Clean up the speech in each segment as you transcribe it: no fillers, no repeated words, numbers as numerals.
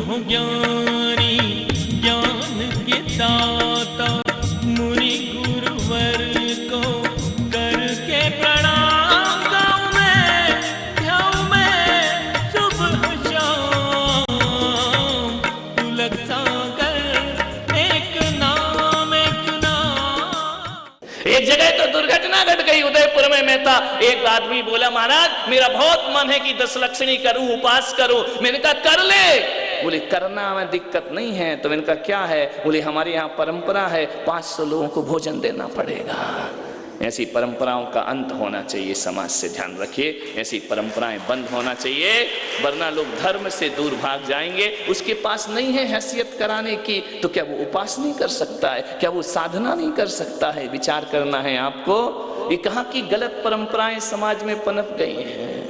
हो ज्ञानी ज्ञान के दाता, मुनि गुरुवर को करके प्रणाम गाऊं मैं, ध्याऊं मैं सुबह शाम। तुलक सागर एक नाम, एक नाम। एक जगह तो दुर्घटना घट गई उदयपुर में। मैं था, एक आदमी बोला महाराज मेरा बहुत मन है कि 10 लक्षणी करूं, उपास करूं। मैंने कहा कर ले। बोले करना में दिक्कत नहीं है। तो मैंने कहा क्या है? बोले हमारे यहाँ परंपरा है 500 लोगों को भोजन देना पड़ेगा। ऐसी परंपराओं का अंत होना चाहिए, समाज से ध्यान रखिए। ऐसी परंपराएं बंद होना चाहिए, वरना लोग धर्म से दूर भाग जाएंगे। उसके पास नहीं है हैसियत कराने की, तो क्या वो उपास नहीं कर सकता है? क्या वो साधना नहीं कर सकता है? विचार करना है आपको। ये कहाँ की गलत परंपराएं समाज में पनप गई हैं।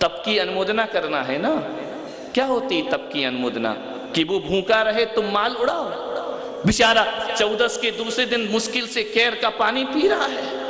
तप की अनुमोदना करना है ना। क्या होती तप की अनुमोदना? कि वो भूखा रहे तुम माल उड़ाओ। बेचारा 14 के दूसरे दिन मुश्किल से केर का पानी पी रहा है,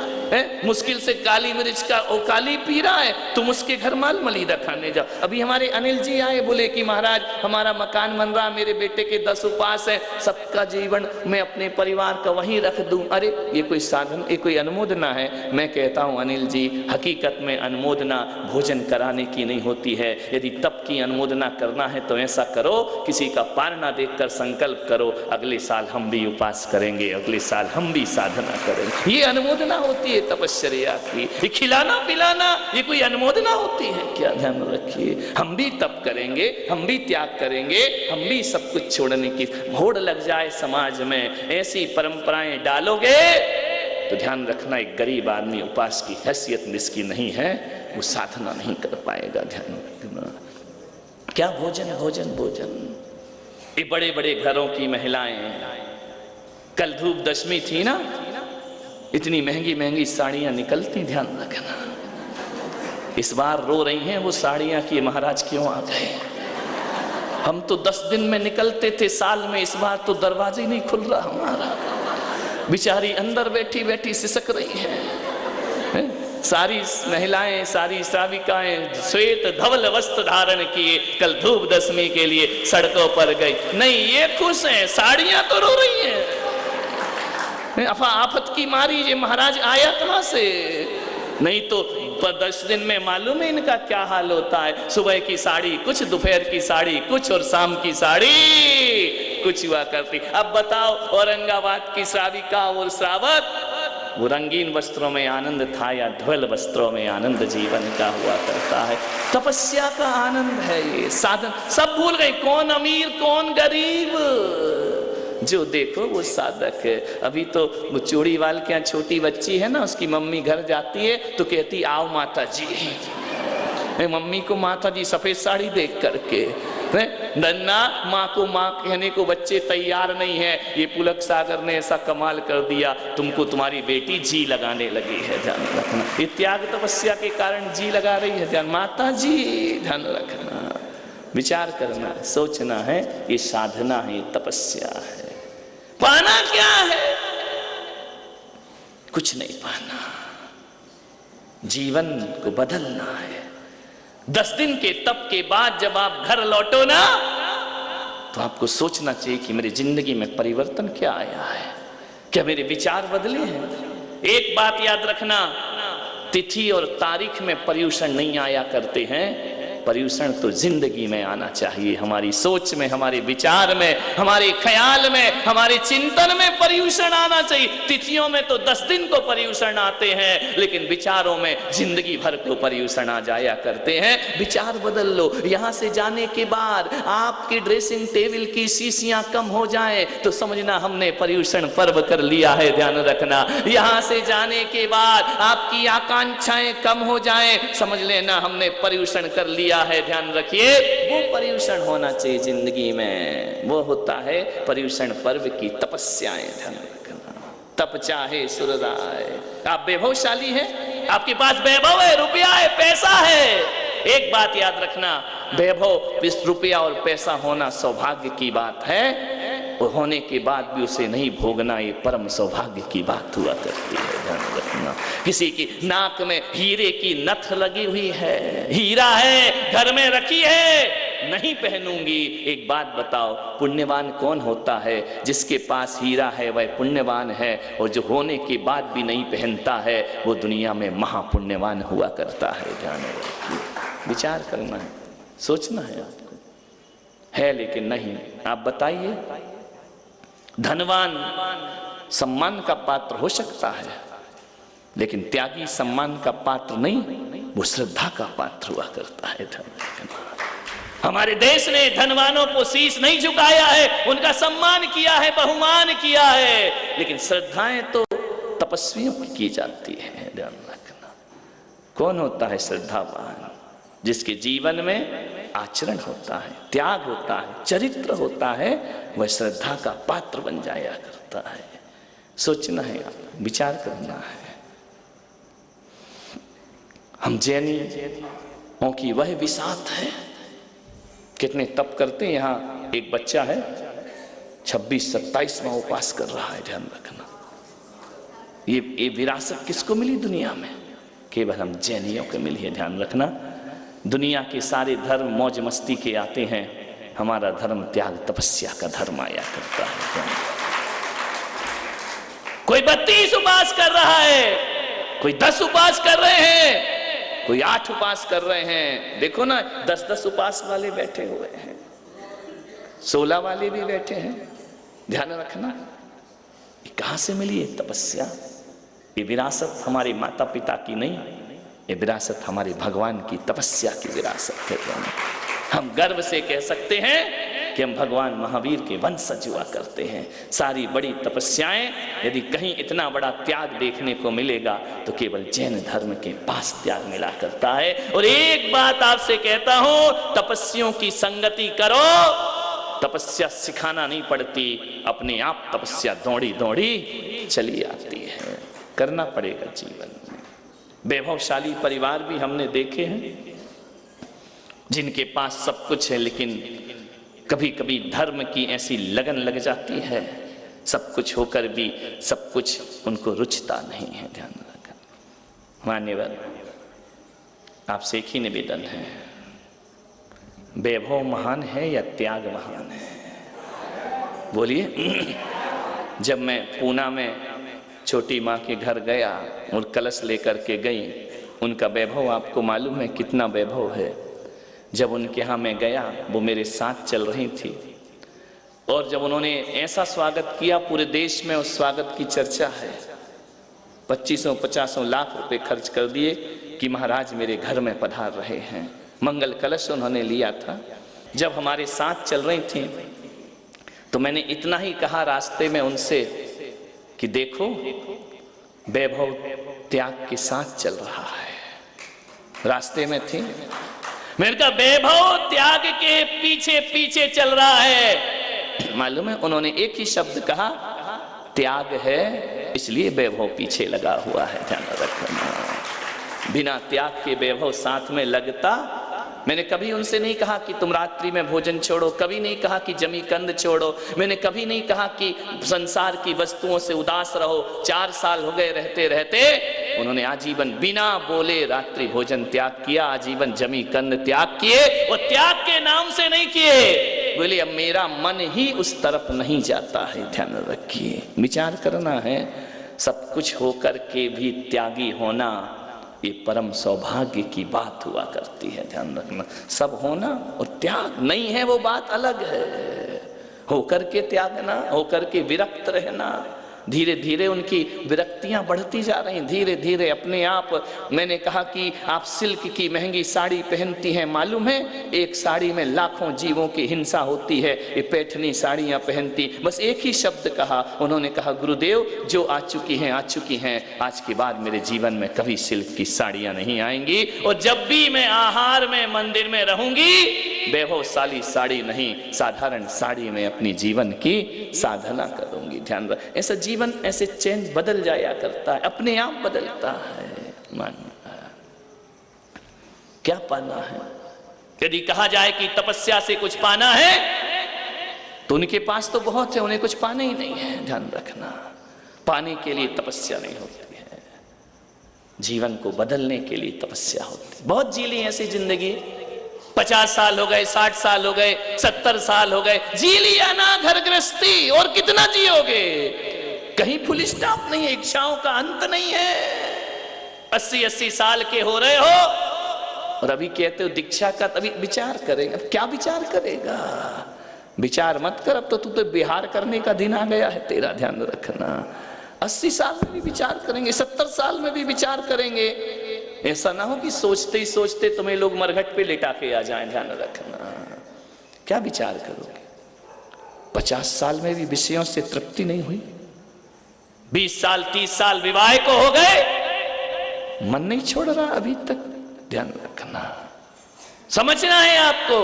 मुश्किल से काली मिर्च का काली पी रहा है, तुम उसके घर माल मलीदा खाने जाओ। अभी हमारे अनिल जी आए, बोले कि महाराज हमारा मकान बन रहा, मेरे बेटे के 10 उपास है, सबका जीवन मैं अपने परिवार का वहीं रख दूं। अरे ये कोई साधन, ये कोई अनुमोदना है? मैं कहता हूं अनिल जी, हकीकत में अनुमोदना भोजन कराने की नहीं होती है। यदि तप की अनुमोदना करना है तो ऐसा करो, किसी का पारना देखकर संकल्प करो, अगले साल हम भी उपास करेंगे, अगले साल हम भी साधना करेंगे। ये अनुमोदना होती है तपस्या की। ये खिलाना पिलाना ये कोई अनुमोदना होती है क्या? ध्यान रखिए, हम भी तप करेंगे, हम भी त्याग करेंगे, हम भी सब कुछ छोड़ने की होड़ लग जाए समाज में, ऐसी परंपराएं डालोगे तो ध्यान रखना, एक गरीब आदमी उपास की हैसियत जिसकी नहीं है वो साधना नहीं कर पाएगा। ध्यान रखना। क्या भोजन भोजन भोजन। ये बड़े बड़े घरों की महिलाएं, कल धूप दशमी थी ना, इतनी महंगी महंगी साड़ियां निकलती, ध्यान रखना। इस बार रो रही हैं वो साड़ियां कि महाराज क्यों आ गए। हम तो 10 दिन में निकलते थे साल में, इस बार तो दरवाजे ही नहीं खुल रहा हमारा। बेचारी अंदर बैठी बैठी सिसक रही है। सारी महिलाएं, सारी श्राविकाएं श्वेत धवल वस्त्र धारण किए कल धूप दशमी के लिए सड़कों पर गई। नहीं ये खुश हैं, साड़ियां तो रो रही हैं। अफा आफत की मारी ये महाराज आया कहां से? नहीं तो 10 दिन में मालूम है इनका क्या हाल होता है। सुबह की साड़ी कुछ, दोपहर की साड़ी कुछ, और शाम की साड़ी कुछ हुआ करती। अब बताओ औरंगाबाद की श्राविका और श्रावक, वो रंगीन वस्त्रों में आनंद था या धवल वस्त्रों में आनंद जीवन का हुआ करता है। तपस्या का आनंद है ये साधन। सब भूल गए कौन अमीर कौन गरीब, जो देखो वो साधक है। अभी तो वो चूड़ीवाल के यहाँ छोटी बच्ची है ना, उसकी मम्मी घर जाती है तो कहती आओ माता जी। मम्मी को माता जी सफेद साड़ी देख करके, नन्ना माँ को माँ कहने को बच्चे तैयार नहीं है। ये पुलक सागर ने ऐसा कमाल कर दिया, तुमको तुम्हारी बेटी जी लगाने लगी है। ध्यान रखना, ये त्याग तपस्या के कारण जी लगा रही है। ध्यान माता जी, ध्यान रखना, विचार करना, सोचना है। ये साधना है, तपस्या है। पाना क्या है? कुछ नहीं पाना, जीवन को बदलना है। 10 दिन के तप के बाद जब आप घर लौटो ना, तो आपको सोचना चाहिए कि मेरी जिंदगी में परिवर्तन क्या आया है, क्या मेरे विचार बदले हैं। एक बात याद रखना, तिथि और तारीख में पर्यूषण नहीं आया करते हैं, पर्यूषण तो जिंदगी में आना चाहिए। हमारी सोच में, हमारे विचार में, हमारे ख्याल में, हमारे चिंतन में पर्यूषण आना चाहिए। तिथियों में तो 10 दिन को पर्यूषण आते हैं, लेकिन विचारों में जिंदगी भर को पर्यूषण आ जाया करते हैं। विचार बदल लो। यहां से जाने के बाद आपकी ड्रेसिंग टेबल की शीशियां कम हो जाए तो समझना हमने पर्यूषण पर्व कर लिया है। ध्यान रखना, यहां से जाने के बाद आपकी आकांक्षाएं कम हो जाए, समझ लेना हमने पर्यूषण कर लिया है। ध्यान रखिए, वो पर्यूषण होना चाहिए जिंदगी में, वो होता है पर्यूषण पर्व की तपस्याएं। ध्यान रखना, तप चाहे सुरराय। आप वैभवशाली हैं, आपके पास वैभव है, रुपया है, पैसा है। एक बात याद रखना, वैभव, रुपया और पैसा होना सौभाग्य की बात है, और होने के बाद भी उसे नहीं भोगना ये परम सौभाग्य की बात हुआ करती है। ध्यान रखना, किसी की नाक में हीरे की नथ लगी हुई है, हीरा है, घर में रखी है, नहीं पहनूंगी। एक बात बताओ, पुण्यवान कौन होता है? जिसके पास हीरा है वह पुण्यवान है, और जो होने के बाद भी नहीं पहनता है वो दुनिया में महापुण्यवान हुआ करता है। ध्यान रखिए, विचार करना है, सोचना है आपको। है लेकिन नहीं। आप बताइए, धनवान सम्मान का पात्र हो सकता है, लेकिन त्यागी सम्मान का पात्र नहीं, वो श्रद्धा का पात्र हुआ करता है। हमारे देश ने धनवानों को शीश नहीं झुकाया है, उनका सम्मान किया है, बहुमान किया है, लेकिन श्रद्धाएं तो तपस्वियों की जाती है। ध्यान रखना, कौन होता है श्रद्धावान? जिसके जीवन में आचरण होता है, त्याग होता है, चरित्र होता है, वह श्रद्धा का पात्र बन जाया करता है। सोचना है, विचार करना है। हम जैनियों की वह विसात है, कितने तप करते हैं। यहाँ एक बच्चा है 26-27वां उपवास कर रहा है। ध्यान रखना, ये विरासत किसको मिली दुनिया में? केवल हम जैनियों को मिली है। ध्यान रखना, दुनिया के सारे धर्म मौज मस्ती के आते हैं, हमारा धर्म त्याग तपस्या का धर्म आया करता है। कोई 32 उपवास कर रहा है, कोई 10 उपवास कर रहे हैं, कोई 8 उपवास कर रहे हैं। देखो ना, 10-10 उपवास वाले बैठे हुए हैं, 16 वाले भी बैठे हैं। ध्यान रखना, ये कहां से मिली है तपस्या? ये विरासत हमारे माता पिता की नहीं, ये विरासत हमारे भगवान की तपस्या की विरासत है। हम गर्व से कह सकते हैं कि हम भगवान महावीर के वंशज हुआ करते हैं। सारी बड़ी तपस्याएं, यदि कहीं इतना बड़ा त्याग देखने को मिलेगा तो केवल जैन धर्म के पास त्याग मिला करता है। और एक बात आपसे कहता हूं, तपस्वियों की संगति करो, तपस्या सिखाना नहीं पड़ती, अपने आप तपस्या दौड़ी दौड़ी चली आती है। करना पड़ेगा जीवन में। वैभवशाली परिवार भी हमने देखे हैं जिनके पास सब कुछ है, लेकिन कभी कभी धर्म की ऐसी लगन लग जाती है, सब कुछ होकर भी सब कुछ उनको रुचता नहीं है। ध्यान रखना। मान्यवर, आपसे एक ही निवेदन है, वैभव महान है या त्याग महान है? बोलिए। जब मैं पूना में छोटी माँ के घर गया और कलश लेकर के गई, उनका वैभव आपको मालूम है कितना वैभव है। जब उनके यहाँ मैं गया, वो मेरे साथ चल रही थी, और जब उन्होंने ऐसा स्वागत किया, पूरे देश में उस स्वागत की चर्चा है। 2500-50 लाख रुपए खर्च कर दिए कि महाराज मेरे घर में पधार रहे हैं। मंगल कलश उन्होंने लिया था। जब हमारे साथ चल रही थी तो मैंने इतना ही कहा रास्ते में उनसे कि देखो, वैभव त्याग के साथ चल रहा है। रास्ते में थी, मैंने कहा वैभव त्याग के पीछे पीछे चल रहा है। मालूम है उन्होंने एक ही शब्द कहा, त्याग है इसलिए वैभव पीछे लगा हुआ है। ध्यान रखना, बिना त्याग के वैभव साथ में लगता। मैंने कभी उनसे नहीं कहा कि तुम रात्रि में भोजन छोड़ो, कभी नहीं कहा कि जमी कंद छोड़ो, मैंने कभी नहीं कहा कि संसार की वस्तुओं से उदास रहो। 4 साल हो गए रहते रहते उन्होंने आजीवन बिना बोले रात्रि भोजन त्याग किया, आजीवन जमी कंद त्याग किए, और त्याग के नाम से नहीं किए। बोले अब मेरा मन ही उस तरफ नहीं जाता है। ध्यान रखिए, विचार करना है। सब कुछ होकर के भी त्यागी होना, ये परम सौभाग्य की बात हुआ करती है। ध्यान रखना, सब होना और त्याग नहीं है वो बात अलग है। होकर के त्यागना, होकर के विरक्त रहना, धीरे धीरे उनकी विरक्तियां बढ़ती जा रही, धीरे धीरे अपने आप। मैंने कहा कि आप सिल्क की महंगी साड़ी पहनती हैं, मालूम है एक साड़ी में लाखों जीवों की हिंसा होती है। ये पैठनी साड़ियां पहनती, बस एक ही शब्द कहा, उन्होंने कहा गुरुदेव जो आ चुकी हैं आ चुकी हैं, आज के बाद मेरे जीवन में कभी सिल्क की साड़ियां नहीं आएंगी, और जब भी मैं आहार में मंदिर में रहूंगी वैभवशाली साड़ी नहीं, साधारण साड़ी में अपनी जीवन की साधना करूंगी। ध्यान रख, ऐसा जीवन ऐसे चेंज बदल जाया करता है, अपने आप बदलता है। मानना क्या पाना है? यदि कहा जाए कि तपस्या से कुछ पाना है तो उनके पास तो बहुत है, उन्हें कुछ पाना ही नहीं है। ध्यान रखना, पाने के लिए तपस्या नहीं होती है, जीवन को बदलने के लिए तपस्या होती है। बहुत जी ली ऐसी जिंदगी, 50 साल हो गए, 60 साल हो गए, 70 साल हो गए, जी लिया ना घर गृहस्थी, और कितना जियोगे? कहीं फुल स्टॉप नहीं है, इच्छाओं का अंत नहीं है। 80-80 साल के हो रहे हो और अभी कहते हो दीक्षा का, तभी विचार करेगा। अब क्या विचार करेगा? विचार मत कर, अब तो तू तो बिहार करने का दिन आ गया है तेरा, ध्यान रखना। 80 साल में भी विचार करेंगे, 70 साल में भी विचार करेंगे। ऐसा ना हो कि सोचते ही सोचते तुम्हें लोग मरघट पे लेटा के आ जाएं, ध्यान रखना। क्या विचार करोगे? 50 साल में भी विषयों से तृप्ति नहीं हुई, 20 साल 30 साल विवाह को हो गए, मन नहीं छोड़ रहा अभी तक, ध्यान रखना। समझना है आपको,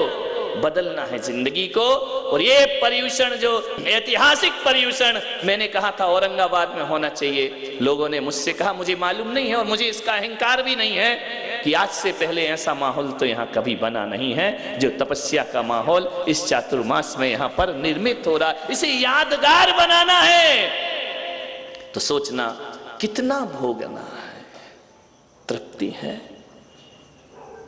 बदलना है जिंदगी को। और ये पर्यूषण, जो ऐतिहासिक पर्यूषण मैंने कहा था औरंगाबाद में होना चाहिए, लोगों ने मुझसे कहा, मुझे मालूम नहीं है और मुझे इसका अहंकार भी नहीं है कि आज से पहले ऐसा माहौल तो यहाँ कभी बना नहीं है जो तपस्या का माहौल इस चातुर्मास में यहाँ पर निर्मित हो रहा। इसे यादगार बनाना है तो सोचना कितना भोगना है, तृप्ति है।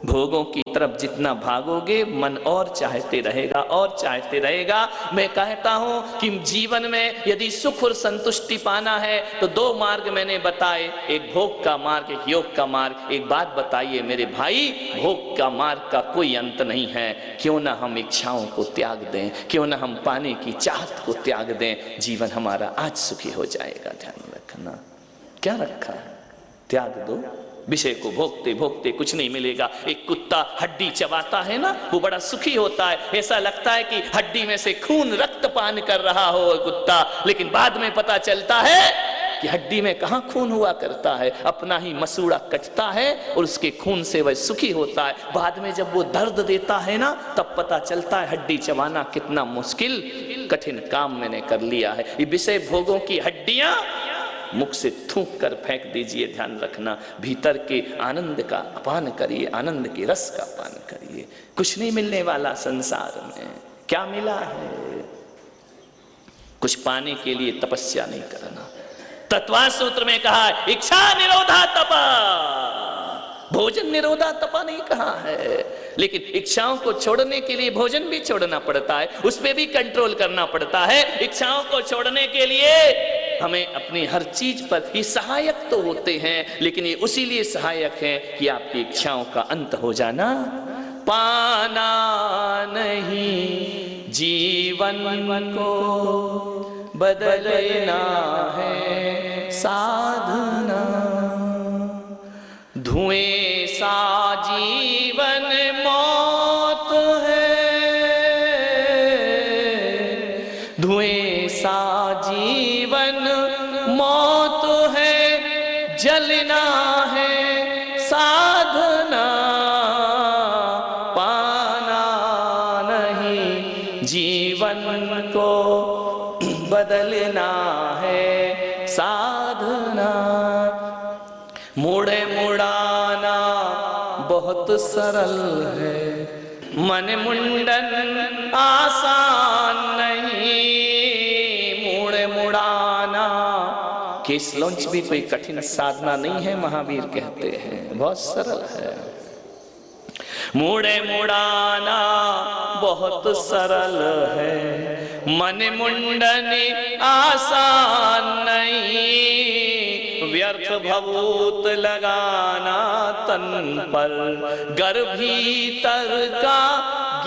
भोगों की तरफ जितना भागोगे मन और चाहते रहेगा और चाहते रहेगा। मैं कहता हूं कि जीवन में यदि सुख और संतुष्टि पाना है तो 2 मार्ग मैंने बताए, एक भोग का मार्ग, एक योग का मार्ग। एक बात बताइए मेरे भाई, भोग का मार्ग का कोई अंत नहीं है। क्यों ना हम इच्छाओं को त्याग दें, क्यों ना हम पाने की चाहत को त्याग दें, जीवन हमारा आज सुखी हो जाएगा। ध्यान रखना, क्या रखा है, त्याग दो। विषय को भोगते भोगते कुछ नहीं मिलेगा। एक कुत्ता हड्डी चबाता है ना, वो बड़ा सुखी होता है, ऐसा लगता है कि हड्डी में से खून रक्त पान कर रहा हो कुत्ता, लेकिन बाद में पता चलता है कि हड्डी में कहां खून हुआ करता है, अपना ही मसूड़ा कटता है और उसके खून से वह सुखी होता है। बाद में जब वो दर्द देता है ना, तब पता चलता है हड्डी चबाना कितना मुश्किल कठिन काम मैंने कर लिया है। ये विषय भोगों की हड्डियां मुख से थूक कर फेंक दीजिए। ध्यान रखना, भीतर के आनंद का अपान करिए, आनंद के रस का पान करिए। कुछ नहीं मिलने वाला संसार में, क्या मिला है? कुछ पाने के लिए तपस्या नहीं करना। तत्वा सूत्र में कहा इच्छा निरोधा तपा, भोजन निरोधा तपा नहीं कहा है, लेकिन इच्छाओं को छोड़ने के लिए भोजन भी छोड़ना पड़ता है, उस पर भी कंट्रोल करना पड़ता है। इच्छाओं को छोड़ने के लिए हमें अपनी हर चीज पर, ये सहायक तो होते हैं, लेकिन ये उसी लिए सहायक है कि आपकी इच्छाओं का अंत हो जाना। पाना नहीं जीवन को बदलना है साधना, धुएं सा जीवन मौत है, धुएं सा जीवन मौत है, जलना है साधना, पाना नहीं जीवन को बदलना है साधना। मुड़े मुड़ाना बहुत सरल है, मन मुंडन आसान नहीं। मुड़े मुड़ाना केस लॉन्च भी कोई कठिन साधना नहीं है, महावीर कहते हैं, बहुत सरल है। मुड़े मुड़ाना बहुत सरल है, मन मुंडन आसान नहीं। व्यर्थ भभूत लगाना तन पर, गर भीतर का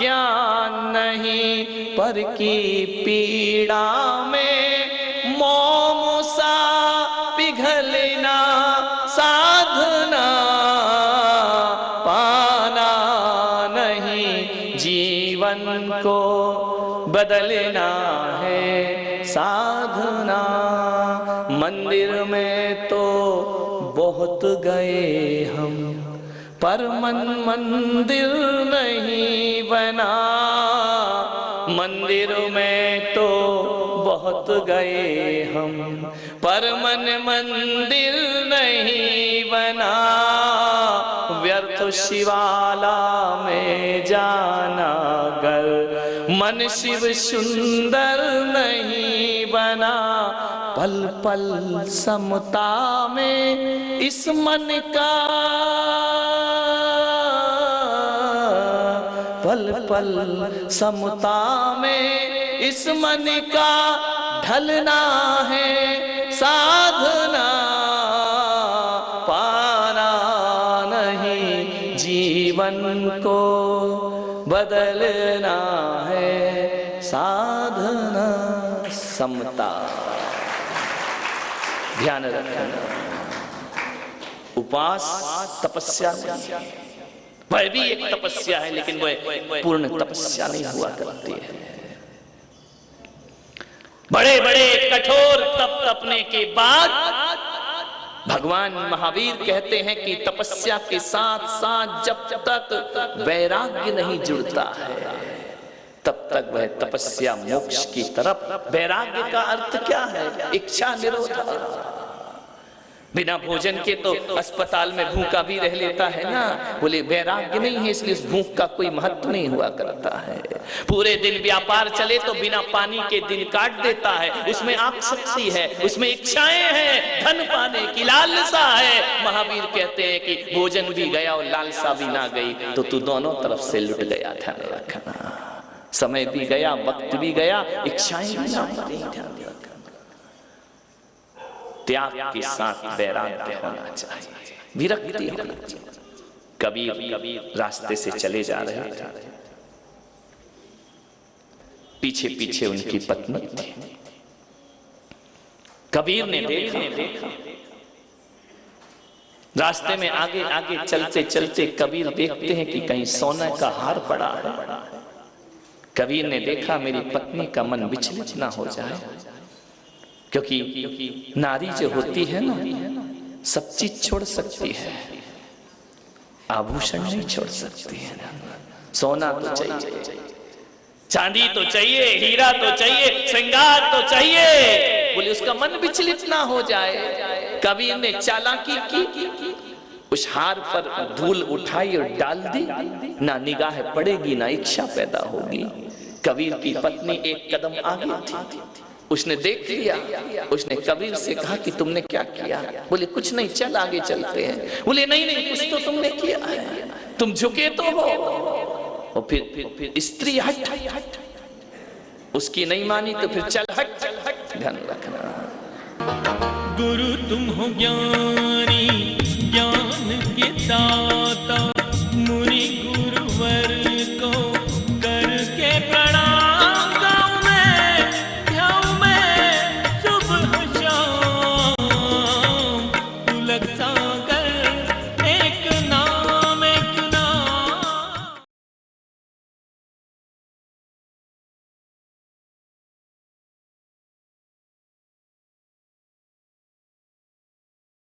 ज्ञान नहीं। पर की पीड़ा में मोम सा पिघलना साधना, पाना नहीं जीवन को बदलना है साधना। मंदिर में तो बहुत गए हम, पर मन मंदिर नहीं बना। मंदिर में तो बहुत गए हम, पर मन मंदिर नहीं बना। व्यर्थ शिवाला में जाना गर, मन शिव सुंदर नहीं बना। पल पल समता में इस मन का पल पल समता में इस मन का ढलना है साधना, पाना नहीं जीवन को बदलना है साधना। समता ध्यान रखना, उपवास तपस्या वह भी एक तपस्या है, लेकिन वह पूर्ण तपस्या नहीं हुआ करती है। बड़े बड़े कठोर तप तपने के बाद भगवान महावीर कहते हैं कि तपस्या के साथ साथ जब तक वैराग्य नहीं जुड़ता है तब तक वह तपस्या मोक्ष की तरफ। वैराग्य का अर्थ क्या है? इच्छा निरोध। बिना भोजन के तो अस्पताल में भूखा भी रह लेता है ना, बोले वैराग्य नहीं है इसलिए उस भूख का कोई महत्व नहीं हुआ करता है। पूरे दिन व्यापार चले तो बिना पानी के दिन काट देता है, उसमें आसक्ति है, उसमें इच्छाएं हैं, धन पाने की लालसा है। महावीर कहते हैं कि भोजन भी गया और लालसा भी ना गई तो तू दोनों तरफ से लुट गया। ध्यान रखना, समय भी गया, वक्त भी गया, इच्छाएं भी ना ध्यान। त्याग के साथ वैराग्य होना चाहिए, विरक्ति होना चाहिए। कबीर रास्ते से चले जा रहे थे, पीछे पीछे उनकी पत्नी थी। कबीर ने देखा, रास्ते में आगे आगे चलते चलते कबीर देखते हैं कि कहीं सोना का हार पड़ा है। कबीर ने देखा मेरी पत्नी का मन विचलित ना हो जाए, क्योंकि नारी जो होती है ना सब चीज छोड़ सकती है, आभूषण नहीं छोड़ सकती है। सोना तो चाहिए, चांदी तो चाहिए, हीरा तो चाहिए, श्रृंगार तो चाहिए, बोले उसका मन विचलित ना हो जाए। कबीर ने चालाकी की, उस हार पर धूल उठाई और डाल दी, ना निगाह पड़ेगी ना इच्छा पैदा होगी। कबीर की पत्नी एक कदम आगे थी, उसने देख लिया, उसने कबीर से कहा कि तुमने क्या किया? बोले कुछ नहीं, चल आगे चलते हैं। बोले नहीं नहीं, कुछ तो तुमने किया है, तुम झुके तो हो। और फिर स्त्री हट, उसकी नहीं मानी तो फिर चल हट। ध्यान रखना, गुरु तुम हो ज्ञानी, ज्ञान के दाता।